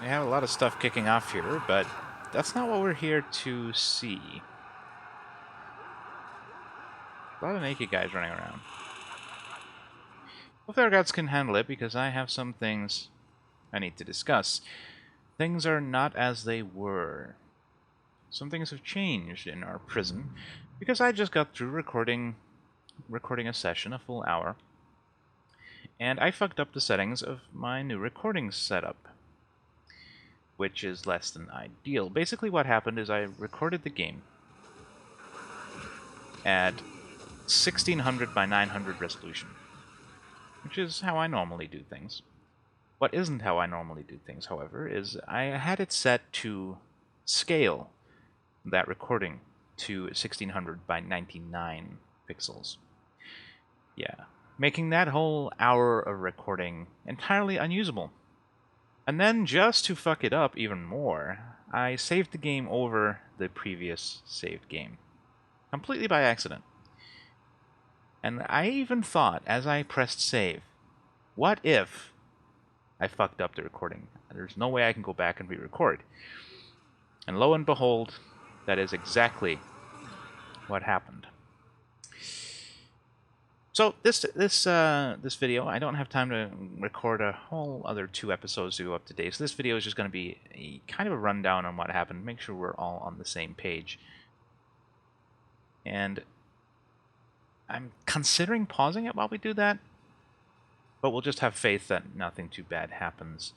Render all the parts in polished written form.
We have a lot of stuff kicking off here, but that's not what we're here to see. A lot of naked guys running around. Hopefully our gods can handle it, because I have some things I need to discuss. Things are not as they were. Some things have changed in our prison, because I just got through recording a session, a full hour, and I fucked up the settings of my new recording setup, which is less than ideal. Basically what happened is I recorded the game at 1600 by 900 resolution, which is how I normally do things. What isn't how I normally do things, however, is I had it set to scale that recording to 1600 by 99 pixels. Yeah, making that whole hour of recording entirely unusable. And then, just to fuck it up even more, I saved the game over the previous saved game. Completely by accident. And I even thought, as I pressed save, what if I fucked up the recording? There's no way I can go back and re-record. And lo and behold, that is exactly what happened. So this video, I don't have time to record a whole other 2 episodes to go up to date. So this video is just going to be a kind of a rundown on what happened, make sure we're all on the same page. And I'm considering pausing it while we do that, but we'll just have faith that nothing too bad happens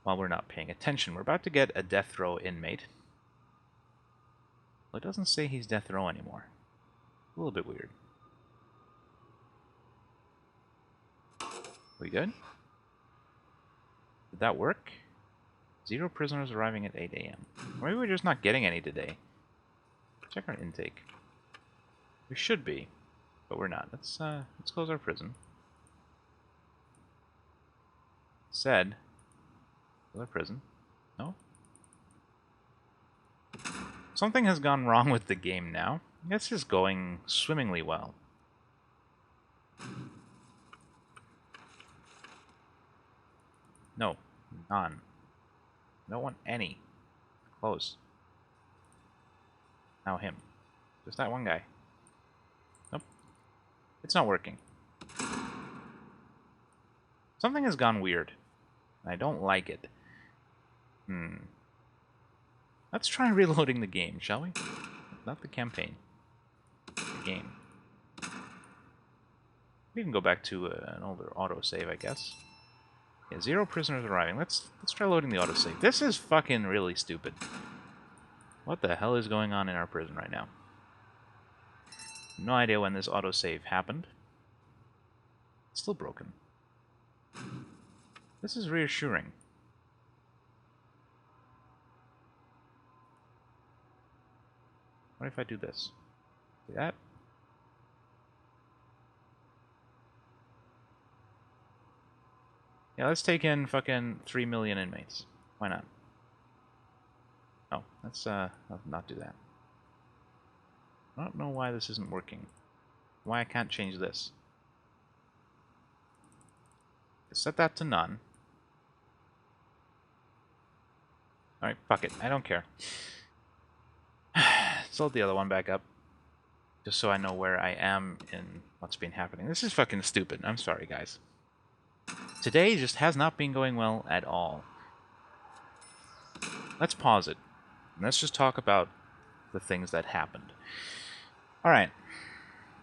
while we're not paying attention. We're about to get a death row inmate. Well, it doesn't say he's death row anymore. A little bit weird. We good? Did that work? 0 prisoners arriving at 8 a.m. Maybe we're just not getting any today. Check our intake. We should be, but we're not. Let's close our prison. Said, close our prison. No? Something has gone wrong with the game now. This is going swimmingly well. No, none. Don't want any. Close. Now him. Just that one guy. Nope. It's not working. Something has gone weird. I don't like it. Let's try reloading the game, shall we? Not the campaign. The game. We can go back to an older autosave, I guess. Yeah, 0 prisoners arriving. Let's try loading the autosave. This is fucking really stupid. What the hell is going on in our prison right now? No idea when this autosave happened. It's still broken. This is reassuring. What if I do this? See that? Yeah, let's take in fucking 3 million inmates. Why not? Oh, let's not do that. I don't know why this isn't working. Why I can't change this. Set that to none. Alright, fuck it. I don't care. Let's load the other one back up. Just so I know where I am in what's been happening. This is fucking stupid. I'm sorry, guys. Today just has not been going well at all. Let's pause it. And let's just talk about the things that happened. Alright.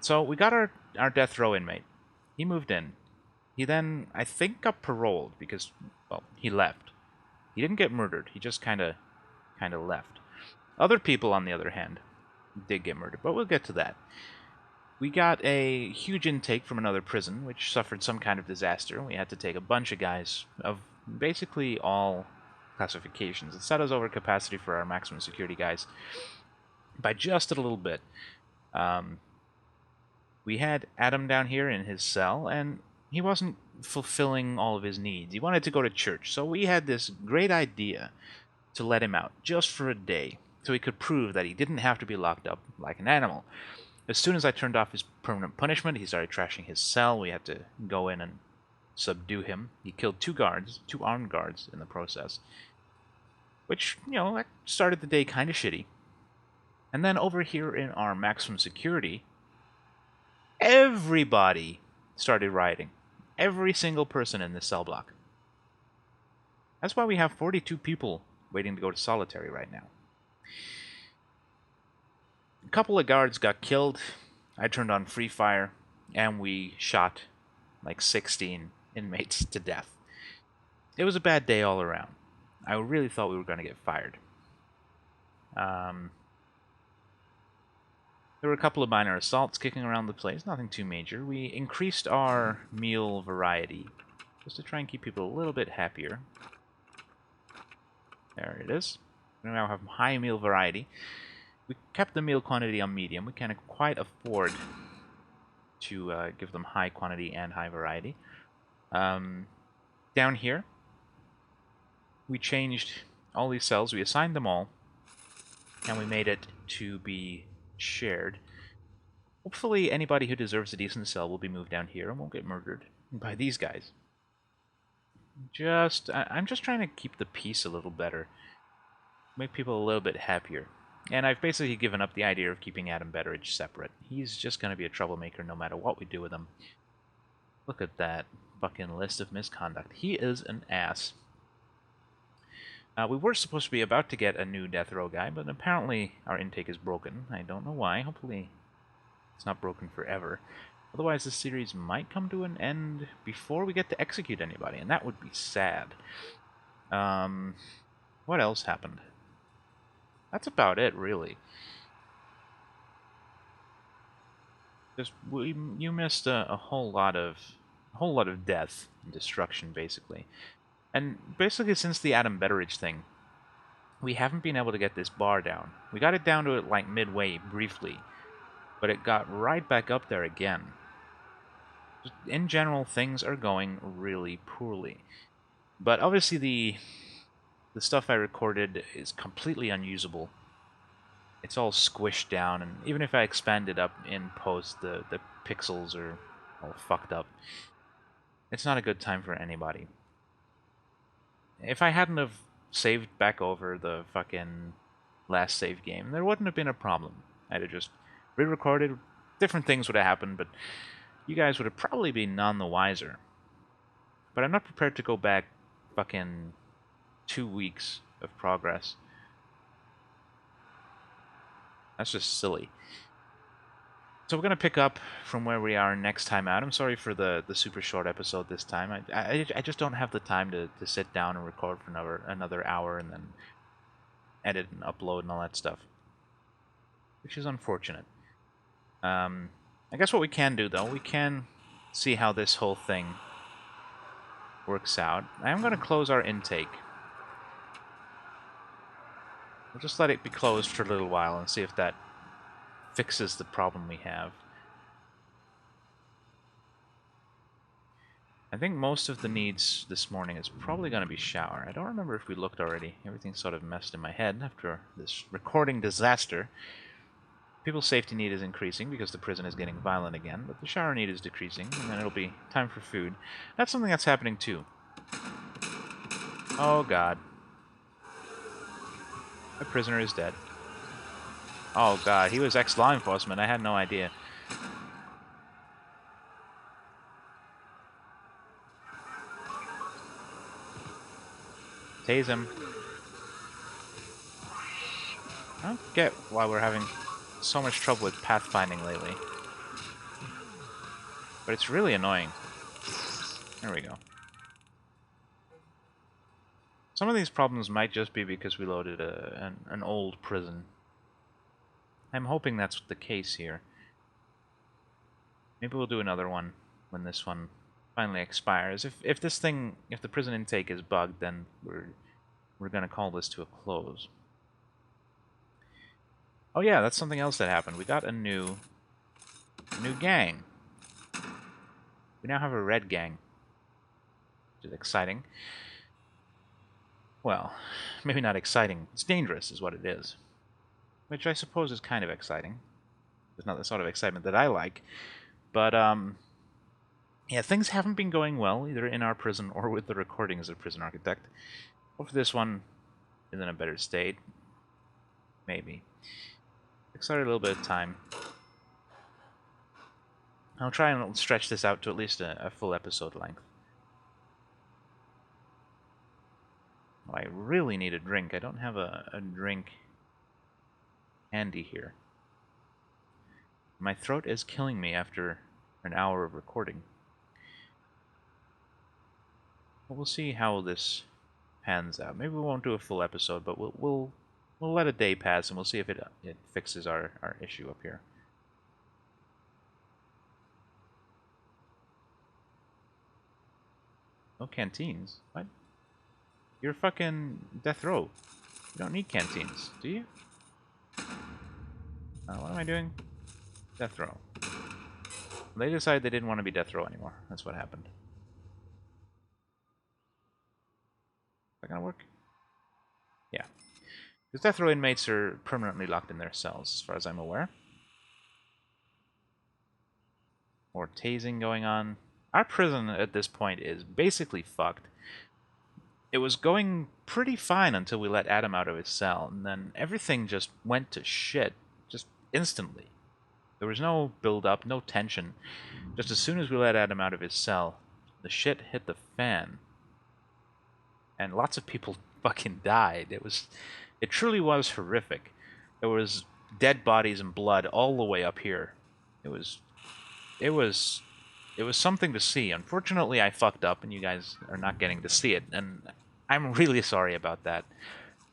So we got our death row inmate. He moved in. He then, I think, got paroled because, well, he left. He didn't get murdered. He just kind of left. Other people, on the other hand, did get murdered, but we'll get to that. We got a huge intake from another prison, which suffered some kind of disaster. We had to take a bunch of guys of basically all classifications. It set us over capacity for our maximum security guys by just a little bit. We had Adam down here in his cell, and he wasn't fulfilling all of his needs. He wanted to go to church, so we had this great idea to let him out, just for a day, so he could prove that he didn't have to be locked up like an animal. As soon as I turned off his permanent punishment, he started trashing his cell. We had to go in and subdue him. He killed 2 guards, 2 armed guards in the process. which, you know, that started the day kind of shitty. And then over here in our maximum security, everybody started rioting. Every single person in this cell block. That's why we have 42 people waiting to go to solitary right now. A couple of guards got killed. I turned on free fire, and we shot like 16 inmates to death. It was a bad day all around. I really thought we were going to get fired. There were a couple of minor assaults kicking around the place, nothing too major. We increased our meal variety, just to try and keep people a little bit happier. There it is. We now have high meal variety. We kept the meal quantity on medium. We can't quite afford to give them high quantity and high variety. Down here, we changed all these cells. We assigned them all, and we made it to be shared. Hopefully anybody who deserves a decent cell will be moved down here and won't get murdered by these guys. I'm just trying to keep the peace a little better. Make people a little bit happier. And I've basically given up the idea of keeping Adam Betteridge separate. He's just going to be a troublemaker no matter what we do with him. Look at that fucking list of misconduct. He is an ass. We were supposed to be about to get a new death row guy, but apparently our intake is broken. I don't know why. Hopefully it's not broken forever. Otherwise, this series might come to an end before we get to execute anybody, and that would be sad. What else happened? That's about it, really. Just you missed a whole lot of death and destruction, basically. And basically, since the Adam Betteridge thing, we haven't been able to get this bar down. We got it down to it like midway briefly, but it got right back up there again. In general, things are going really poorly. But obviously the stuff I recorded is completely unusable. It's all squished down, and even if I expand it up in post, the pixels are all fucked up. It's not a good time for anybody. If I hadn't have saved back over the fucking last save game, there wouldn't have been a problem. I'd have just re-recorded, different things would have happened, but you guys would have probably been none the wiser. But I'm not prepared to go back fucking 2 weeks of progress. That's just silly. So we're going to pick up from where we are next time out. I'm sorry for the super short episode this time. I just don't have the time to sit down and record for another hour and then edit and upload and all that stuff. Which is unfortunate. I guess what we can do, though, we can see how this whole thing works out. I am going to close our intake. We'll just let it be closed for a little while and see if that fixes the problem we have. I think most of the needs this morning is probably going to be shower. I don't remember if we looked already. Everything's sort of messed in my head after this recording disaster. People's safety need is increasing because the prison is getting violent again, but the shower need is decreasing, and then it'll be time for food. That's something that's happening too. Oh god. The prisoner is dead. Oh god, he was ex-law enforcement. I had no idea. Tase him. I don't get why we're having so much trouble with pathfinding lately. But it's really annoying. There we go. Some of these problems might just be because we loaded an old prison. I'm hoping that's the case here. Maybe we'll do another one when this one finally expires. If the prison intake is bugged, then we're gonna call this to a close. Oh yeah, that's something else that happened. We got a new gang. We now have a red gang, which is exciting. Well, maybe not exciting. It's dangerous, is what it is. Which I suppose is kind of exciting. It's not the sort of excitement that I like. But, yeah, things haven't been going well, either in our prison or with the recordings of Prison Architect. Hopefully this one is in a better state. Maybe. Exert a little bit of time. I'll try and stretch this out to at least a full episode length. Oh, I really need a drink. I don't have a drink handy here. My throat is killing me after an hour of recording. But we'll see how this pans out. Maybe we won't do a full episode, but we'll let a day pass and we'll see if it fixes our issue up here. No canteens? What? You're fucking death row. You don't need canteens, do you? What am I doing? Death row. They decided they didn't want to be death row anymore. That's what happened. Is that gonna work? Yeah. Because death row inmates are permanently locked in their cells, as far as I'm aware. More tasing going on. Our prison at this point is basically fucked. It was going pretty fine until we let Adam out of his cell, and then everything just went to shit, just instantly. There was no build-up, no tension. Just as soon as we let Adam out of his cell, the shit hit the fan. And lots of people fucking died. It truly was horrific. There was dead bodies and blood all the way up here. It was something to see. Unfortunately, I fucked up and you guys are not getting to see it, and I'm really sorry about that.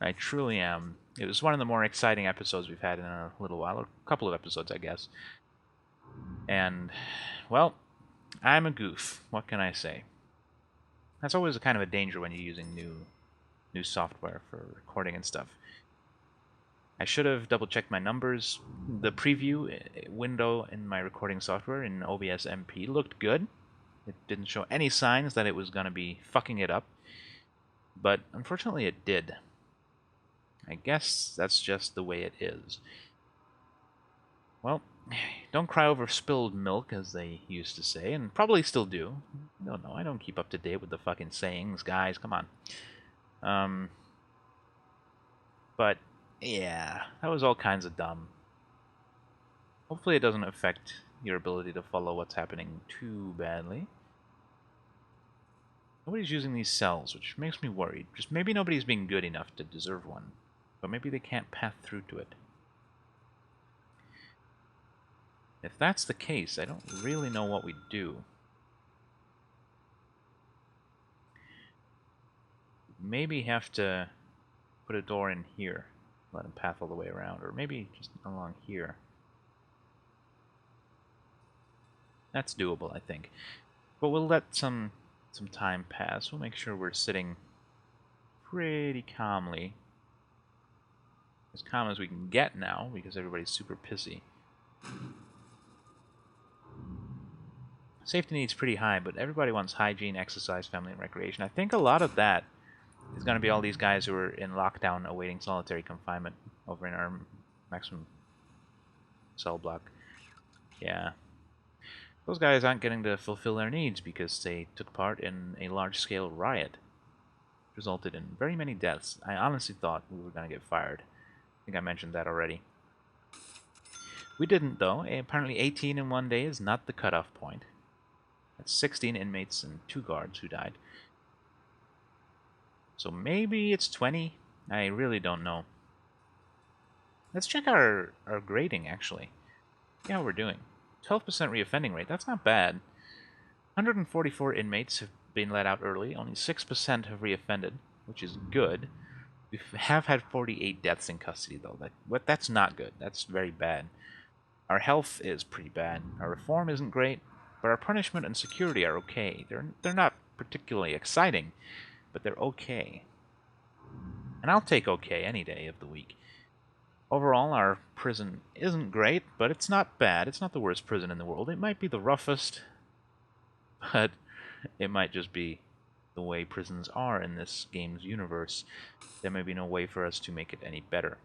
I truly am. It was one of the more exciting episodes we've had in a little while. A couple of episodes, I guess. And, well, I'm a goof. What can I say? That's always a kind of a danger when you're using new software for recording and stuff. I should have double-checked my numbers. The preview window in my recording software in OBS MP looked good. It didn't show any signs that it was going to be fucking it up. But unfortunately it did. I guess that's just the way it is. Well, don't cry over spilled milk, as they used to say, and probably still do. I don't know, I don't keep up to date with the fucking sayings, guys, come on. But, yeah, that was all kinds of dumb. Hopefully it doesn't affect your ability to follow what's happening too badly. Nobody's using these cells, which makes me worried. Just maybe nobody's being good enough to deserve one. But maybe they can't path through to it. If that's the case, I don't really know what we do. Maybe have to put a door in here. Let them path all the way around. Or maybe just along here. That's doable, I think. But we'll let some time pass. We'll make sure we're sitting pretty calmly. As calm as we can get now, because everybody's super pissy. Safety needs pretty high, but everybody wants hygiene, exercise, family, and recreation. I think a lot of that is going to be all these guys who are in lockdown awaiting solitary confinement over in our maximum cell block. Yeah. Those guys aren't getting to fulfill their needs because they took part in a large-scale riot. Which resulted in very many deaths. I honestly thought we were going to get fired. I think I mentioned that already. We didn't, though. Apparently 18 in one day is not the cutoff point. That's 16 inmates and 2 guards who died. So maybe it's 20? I really don't know. Let's check our grading, actually. See how we're doing. 12% reoffending rate. That's not bad. 144 inmates have been let out early. Only 6% have reoffended, which is good. We have had 48 deaths in custody, though. That's not good. That's very bad. Our health is pretty bad. Our reform isn't great, but our punishment and security are okay. They're not particularly exciting, but they're okay. And I'll take okay any day of the week. Overall, our prison isn't great, but it's not bad. It's not the worst prison in the world. It might be the roughest, but it might just be the way prisons are in this game's universe. There may be no way for us to make it any better.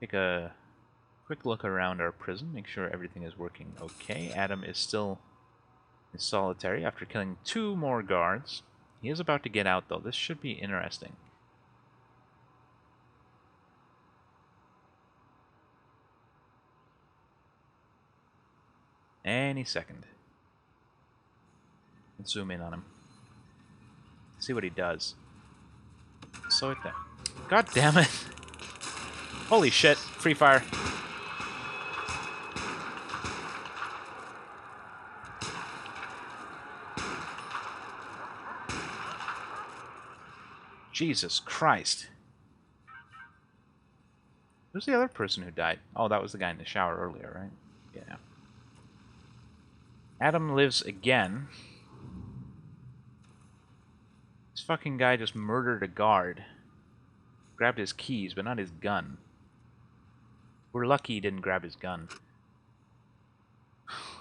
Take a quick look around our prison, make sure everything is working okay. Adam is still in solitary after killing 2 more guards. He is about to get out, though. This should be interesting. Any second. Let's zoom in on him. See what he does. So it. God damn it! Holy shit! Free fire. Jesus Christ. Who's the other person who died? Oh, that was the guy in the shower earlier, right? Yeah. Adam lives again. This fucking guy just murdered a guard. Grabbed his keys, but not his gun. We're lucky he didn't grab his gun.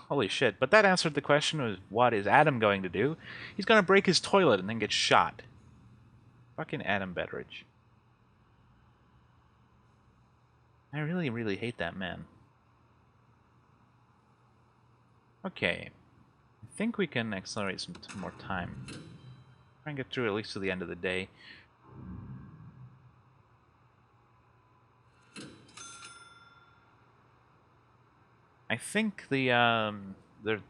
Holy shit. But that answered the question of what is Adam going to do? He's gonna break his toilet and then get shot. Fucking Adam Betteridge. I really, really hate that man. Okay. I think we can accelerate some more time. Try and get through at least to the end of the day. I think the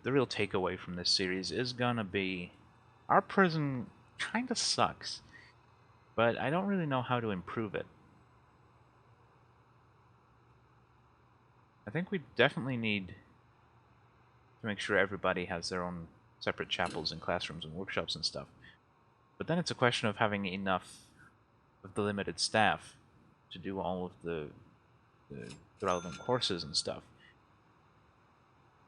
real takeaway from this series is gonna be our prison kind of sucks, but I don't really know how to improve it. I think we definitely need to make sure everybody has their own separate chapels and classrooms and workshops and stuff. But then it's a question of having enough of the limited staff to do all of the relevant courses and stuff.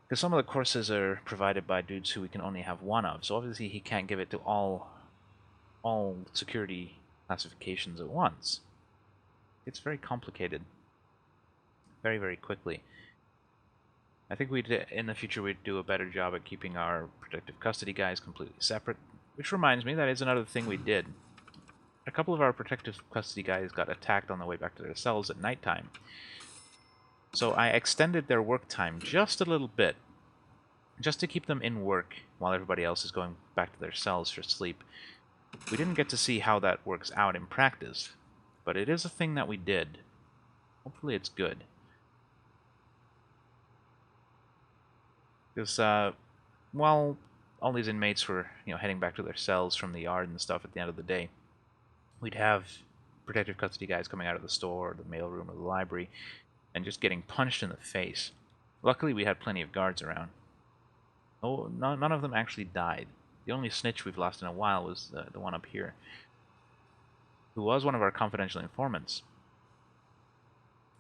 Because some of the courses are provided by dudes who we can only have one of, so obviously he can't give it to all security classifications at once. It's very complicated. Very, very quickly. I think in the future we'd do a better job at keeping our protective custody guys completely separate. Which reminds me, that is another thing we did. A couple of our protective custody guys got attacked on the way back to their cells at nighttime. So I extended their work time just a little bit, just to keep them in work while everybody else is going back to their cells for sleep. We didn't get to see how that works out in practice, but it is a thing that we did. Hopefully it's good. Because while all these inmates were, heading back to their cells from the yard and stuff at the end of the day, we'd have protective custody guys coming out of the store, or the mailroom, or the library, and just getting punched in the face. Luckily, we had plenty of guards around. Oh, none of them actually died. The only snitch we've lost in a while was the one up here, who was one of our confidential informants.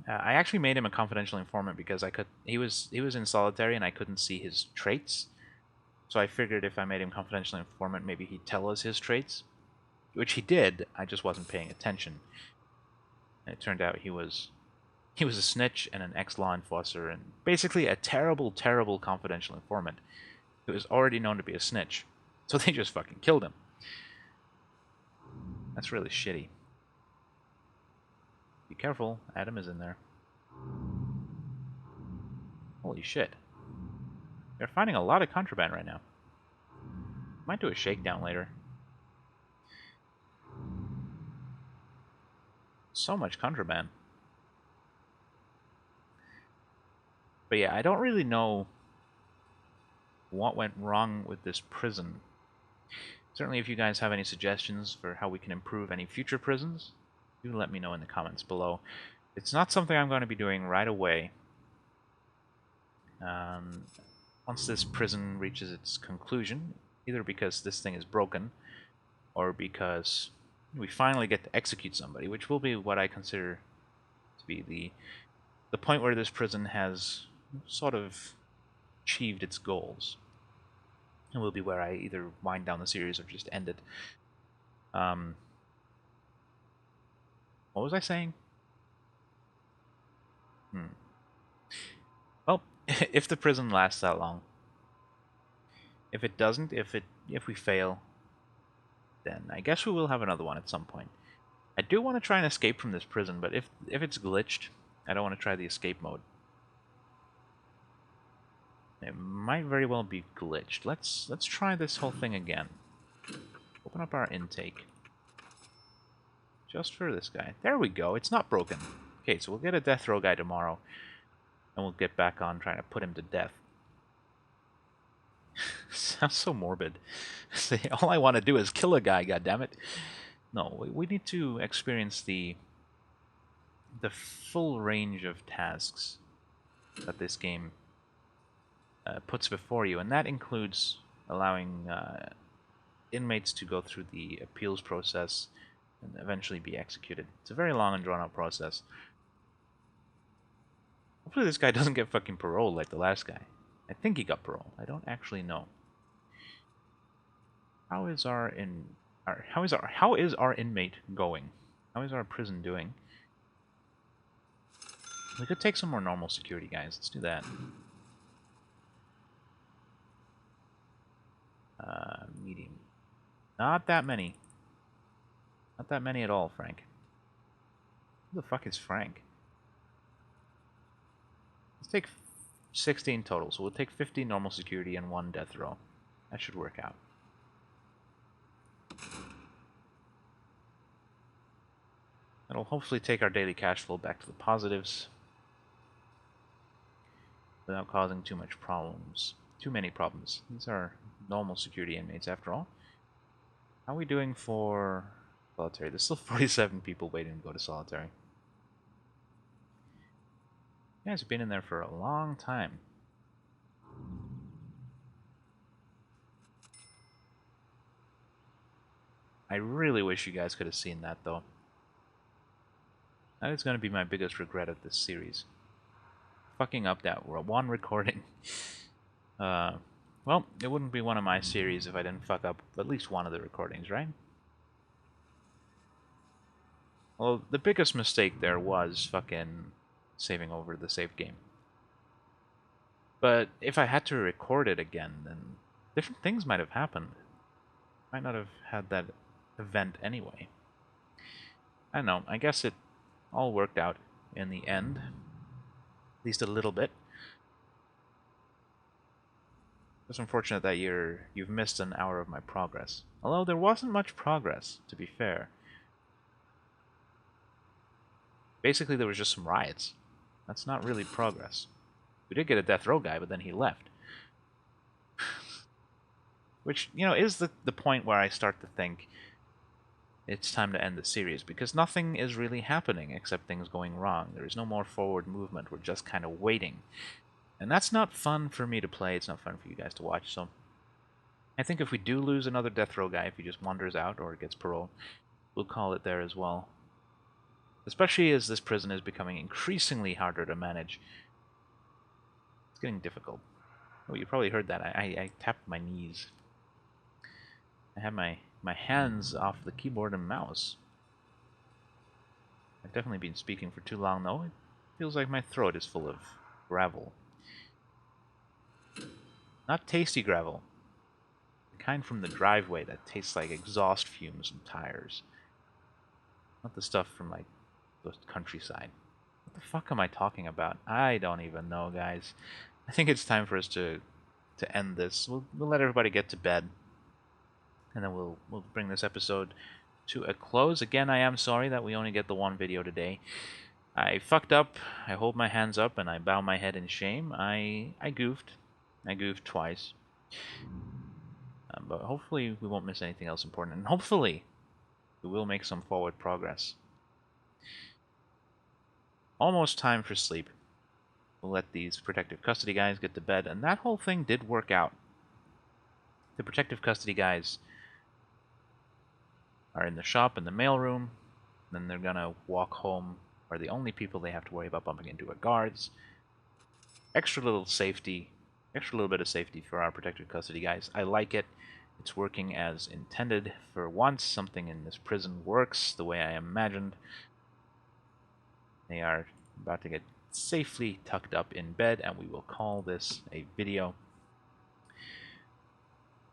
I actually made him a confidential informant because he was in solitary and I couldn't see his traits. So I figured if I made him confidential informant, maybe he'd tell us his traits, which he did. I just wasn't paying attention. And it turned out he was a snitch and an ex-law enforcer and basically a terrible, terrible confidential informant who was already known to be a snitch. So they just fucking killed him. That's really shitty. Be careful, Adam is in there. Holy shit. They're finding a lot of contraband right now. Might do a shakedown later. So much contraband. But yeah, I don't really know what went wrong with this prison. Certainly if you guys have any suggestions for how we can improve any future prisons, do let me know in the comments below. It's not something I'm going to be doing right away. Once this prison reaches its conclusion, either because this thing is broken, or because we finally get to execute somebody, which will be what I consider to be the point where this prison has sort of achieved its goals. It will be where I either wind down the series or just end it. What was I saying? Well, if the prison lasts that long. If it doesn't, if we fail, then I guess we will have another one at some point. I do want to try and escape from this prison, but if it's glitched, I don't want to try the escape mode. It might very well be glitched. Let's try this whole thing again. Open open up our intake. Just for this guy. There we go. It's not broken. Okay, so we'll get a death row guy tomorrow. And we'll get back on trying to put him to death. Sounds so morbid. All I want to do is kill a guy, goddammit. No, we need to experience the full range of tasks that this game puts before you, and that includes allowing inmates to go through the appeals process and eventually be executed. It's a very long and drawn-out process. Hopefully this guy doesn't get fucking parole like the last guy. I think he got parole. I don't actually know. How is our inmate going? How is our prison doing? We could take some more normal security guys. Let's do that. Medium. Not that many. Not that many at all, Frank. Who the fuck is Frank? Let's take 16 total. So we'll take 50 normal security and 1 death row. That should work out. That'll hopefully take our daily cash flow back to the positives without causing too much problems. Too many problems. These are normal security inmates after all. How are we doing for solitary? There's still 47 people waiting to go to solitary. You guys have been in there for a long time. I really wish you guys could have seen that, though. That is going to be my biggest regret of this series. Fucking up that one recording. Well, it wouldn't be one of my series if I didn't fuck up at least one of the recordings, right? Well, the biggest mistake there was fucking saving over the save game. But if I had to record it again, then different things might have happened. Might not have had that event anyway. I don't know, I guess it all worked out in the end. At least a little bit. It's unfortunate that you've missed an hour of my progress. Although there wasn't much progress, to be fair. Basically, there was just some riots. That's not really progress. We did get a death row guy, but then he left. Which, you know, is the point where I start to think it's time to end the series, because nothing is really happening except things going wrong. There is no more forward movement. We're just kind of waiting. And that's not fun for me to play. It's not fun for you guys to watch. So I think if we do lose another death row guy, if he just wanders out or gets parole, we'll call it there as well. Especially as this prison is becoming increasingly harder to manage. It's getting difficult. Oh, you probably heard that. I tapped my knees. I have my hands off the keyboard and mouse. I've definitely been speaking for too long, though. It feels like my throat is full of gravel. Not tasty gravel. The kind from the driveway that tastes like exhaust fumes and tires. Not the stuff from, like, the countryside. What the fuck am I talking about? I don't even know, guys. I think it's time for us to end this. We'll let everybody get to bed. And then we'll bring this episode to a close. Again, I am sorry that we only get the one video today. I fucked up. I hold my hands up and I bow my head in shame. I goofed. I goofed twice. But hopefully we won't miss anything else important. And hopefully we will make some forward progress. Almost time for sleep. We'll let these protective custody guys get to bed. And that whole thing did work out. The protective custody guys are in the shop, in the mailroom. Then they're gonna walk home, where the only people they have to worry about bumping into are guards. Extra little bit of safety for our protective custody guys. I like it. It's working as intended. For once, something in this prison works the way I imagined. They are about to get safely tucked up in bed, and we will call this a video.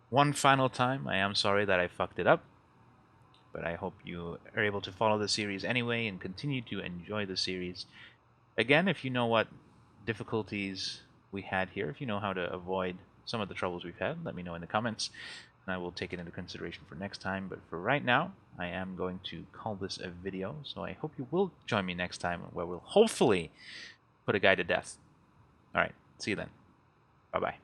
One final time, I am sorry that I fucked it up, but I hope you are able to follow the series anyway and continue to enjoy the series. Again, if you know what difficulties we had here, if you know how to avoid some of the troubles we've had, let me know in the comments. I will take it into consideration for next time, but for right now, I am going to call this a video, so I hope you will join me next time, where we'll hopefully put a guy to death. Alright, see you then. Bye-bye.